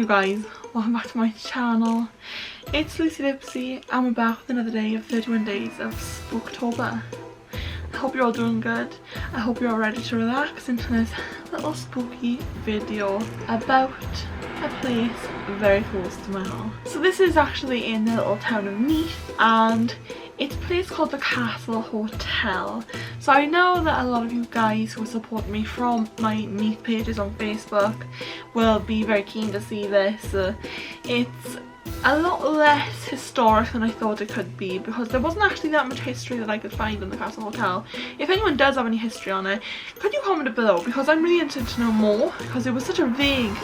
guys, welcome back to my channel. It's Lipsy and we're back with another day of 31 days of Spooktober. I hope you're all doing good. I hope you're all ready to relax into this little spooky video about a place very close to my home. So this is actually in the little town of Neath and it's a place called the Castle Hotel. So I know that a lot of you guys who support me from my Neath pages on Facebook will be very keen to see this. It's a lot less historic than I thought it could be because there wasn't actually that much history that I could find on the Castle Hotel. If anyone does have any history on it, could you comment it below, because I'm really interested to know more, because it was such a vague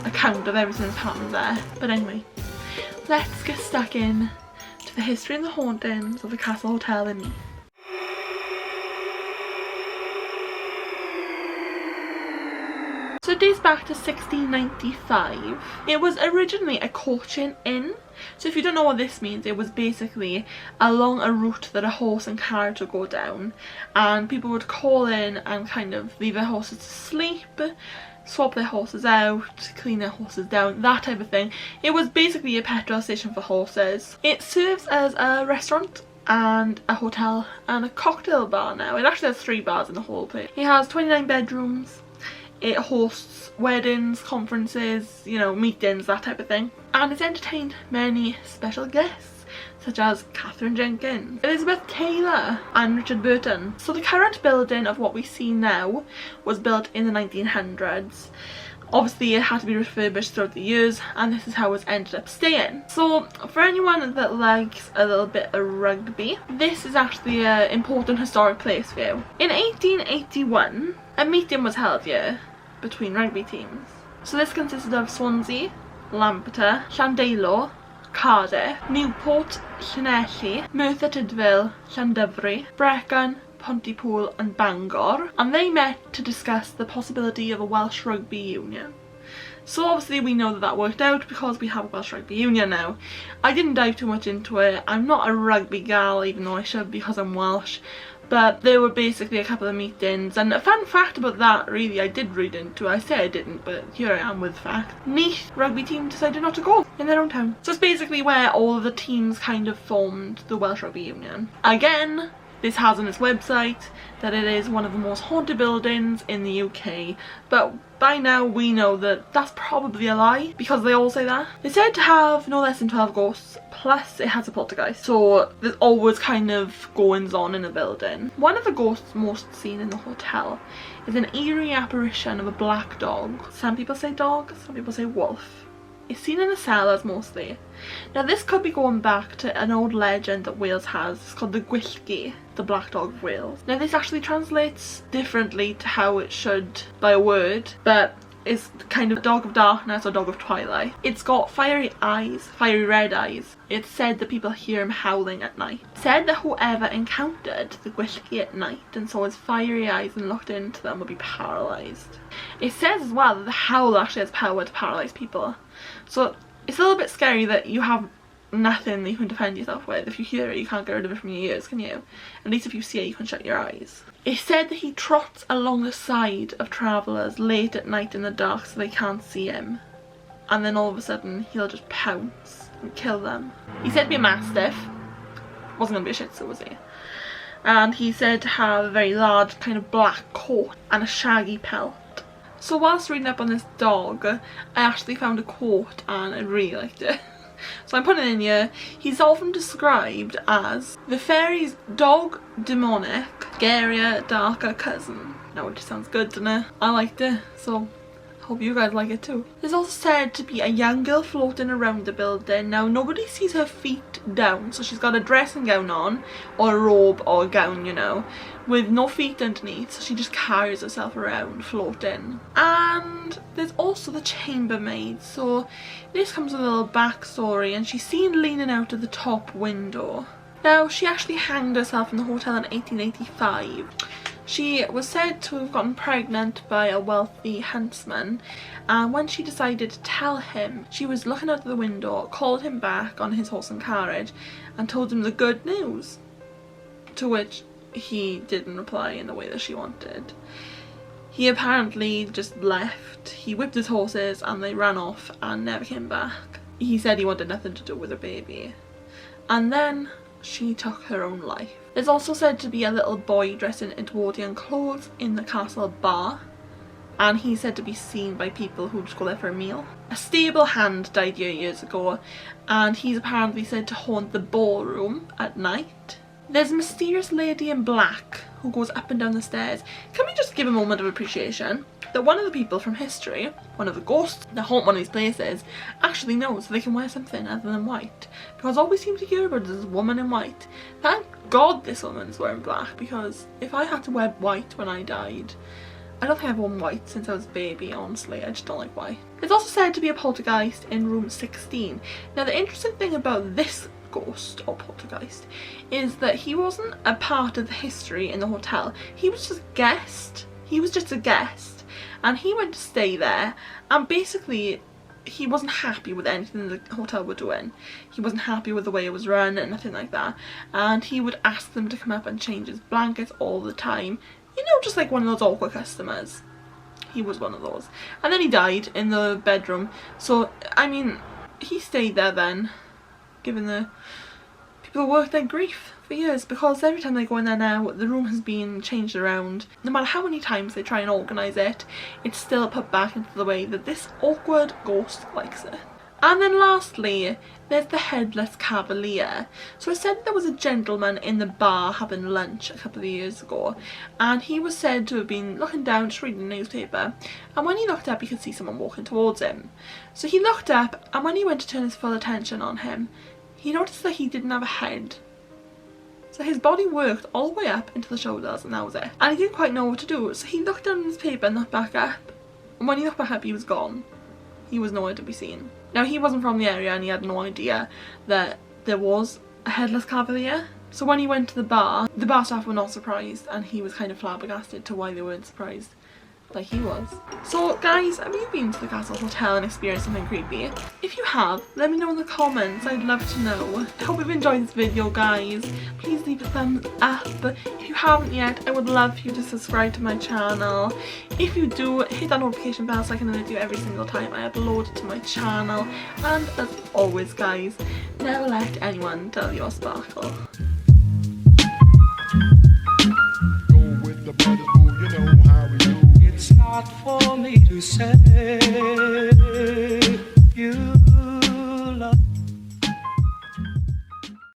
account of everything that's happened there. But anyway, let's get stuck in to the history and the hauntings of the Castle Hotel in Neath. So it dates back to 1695. It was originally a coaching inn. So if you don't know what this means, it was basically along a route that a horse and carriage would go down, and people would call in and kind of leave their horses to sleep, swap their horses out, clean their horses down, that type of thing. It was basically a petrol station for horses. It serves as a restaurant and a hotel and a cocktail bar now. It actually has 3 bars in the whole place. It has 29 bedrooms. It hosts weddings, conferences, you know, meetings, that type of thing. And it's entertained many special guests, such as Catherine Jenkins, Elizabeth Taylor and Richard Burton. So the current building of what we see now was built in the 1900s. Obviously it had to be refurbished throughout the years, and this is how it's ended up staying. So for anyone that likes a little bit of rugby, this is actually an important historic place for you. In 1881, a meeting was held here between rugby teams. So this consisted of Swansea, Lampeter, Llandilo, Cardiff, Newport, Llanelli, Merthyr Tydfil, Llandyfri, Brecon, Pontypool and Bangor, and they met to discuss the possibility of a Welsh rugby union. So obviously we know that that worked out because we have a Welsh rugby union now. I didn't dive too much into it. I'm not a rugby gal, even though I should because I'm Welsh. But there were basically a couple of meetings, and a fun fact about that, really, I did read into. I say I didn't, but here I am with fact. Neath rugby team decided not to go in their own town. So it's basically where all of the teams kind of formed the Welsh Rugby Union. Again, this has on its website that it is one of the most haunted buildings in the UK, but by now we know that that's probably a lie because they all say that. It's said to have no less than 12 ghosts, plus it has a poltergeist, so there's always kind of goings on in a building. One of the ghosts most seen in the hotel is an eerie apparition of a black dog. Some people say dog, some people say wolf. It's seen in the cellars mostly. Now this could be going back to an old legend that Wales has. It's called the Gwyllt, the black dog of Wales. Now this actually translates differently to how it should by a word, but it's kind of dog of darkness or dog of twilight. It's got fiery eyes, fiery red eyes. It's said that people hear him howling at night. It's said that whoever encountered the Gwyllt at night and saw his fiery eyes and looked into them would be paralysed. It says as well that the howl actually has power to paralyse people. So it's a little bit scary that you have nothing that you can defend yourself with. If you hear it, you can't get rid of it from your ears, can you? At least if you see it, you can shut your eyes. It's said that he trots along the side of travellers late at night in the dark so they can't see him. And then all of a sudden, he'll just pounce and kill them. He's said to be a mastiff. Wasn't going to be a shih tzu, was he? And he's said to have a very large kind of black coat and a shaggy pelt. So whilst reading up on this dog, I actually found a quote and I really liked it. So I'm putting it in here. He's often described as the fairy's dog demonic, scarier, darker cousin. Now it just sounds good, doesn't it? I liked it, so hope you guys like it too. There's also said to be a young girl floating around the building. Now nobody sees her feet down, so she's got a dressing gown on, or a robe or a gown, you know, with no feet underneath, so she just carries herself around floating. And there's also the chambermaid. So this comes with a little backstory, and she's seen leaning out of the top window. Now she actually hanged herself in the hotel in 1885. She was said to have gotten pregnant by a wealthy huntsman, and when she decided to tell him, she was looking out the window, called him back on his horse and carriage and told him the good news, to which he didn't reply in the way that she wanted. He apparently just left. He whipped his horses and they ran off and never came back. He said he wanted nothing to do with her baby. And then she took her own life. There's also said to be a little boy dressed in Edwardian clothes in the castle bar, and he's said to be seen by people who just go there for a meal. A stable hand died here years ago, and he's apparently said to haunt the ballroom at night. There's a mysterious lady in black who goes up and down the stairs. Can we just give a moment of appreciation that one of the people from history, one of the ghosts that haunt one of these places, actually knows they can wear something other than white, because all we seem to hear about is this woman in white. Thank God this woman's wearing black, because if I had to wear white when I died, I don't think I've worn white since I was a baby, honestly. I just don't like white. There's also said to be a poltergeist in room 16. Now the interesting thing about this ghost or poltergeist is that he wasn't a part of the history in the hotel. He was just a guest. He was just a guest, and he went to stay there, and basically he wasn't happy with anything the hotel were doing. He wasn't happy with the way it was run and nothing like that, and he would ask them to come up and change his blankets all the time. You know, just like one of those awkward customers. He was one of those. And then he died in the bedroom. So, I mean, he stayed there then, giving the people who worked there grief for years, because every time they go in there now, the room has been changed around. No matter how many times they try and organise it, it's still put back into the way that this awkward ghost likes it. And then lastly, there's the Headless Cavalier. So it said there was a gentleman in the bar having lunch a couple of years ago, and he was said to have been looking down, just reading the newspaper, and when he looked up he could see someone walking towards him. So he looked up, and when he went to turn his full attention on him, he noticed that he didn't have a head. So his body worked all the way up into the shoulders, and that was it. And he didn't quite know what to do, so he looked down in his paper and looked back up, and when he looked back up he was gone. He was nowhere to be seen. Now he wasn't from the area and he had no idea that there was a Headless Cavalier. So when he went to the bar staff were not surprised, and he was kind of flabbergasted to why they weren't surprised like he was. So guys, have you been to the Castle Hotel and experienced something creepy? If you have, let me know in the comments. I'd love to know. I hope you've enjoyed this video, guys. Please leave a thumbs up. If you haven't yet, I would love for you to subscribe to my channel. If you do, hit that notification bell so I can alert you every single time I upload to my channel. And as always, guys, never let anyone dull your sparkle. It's not for me to say.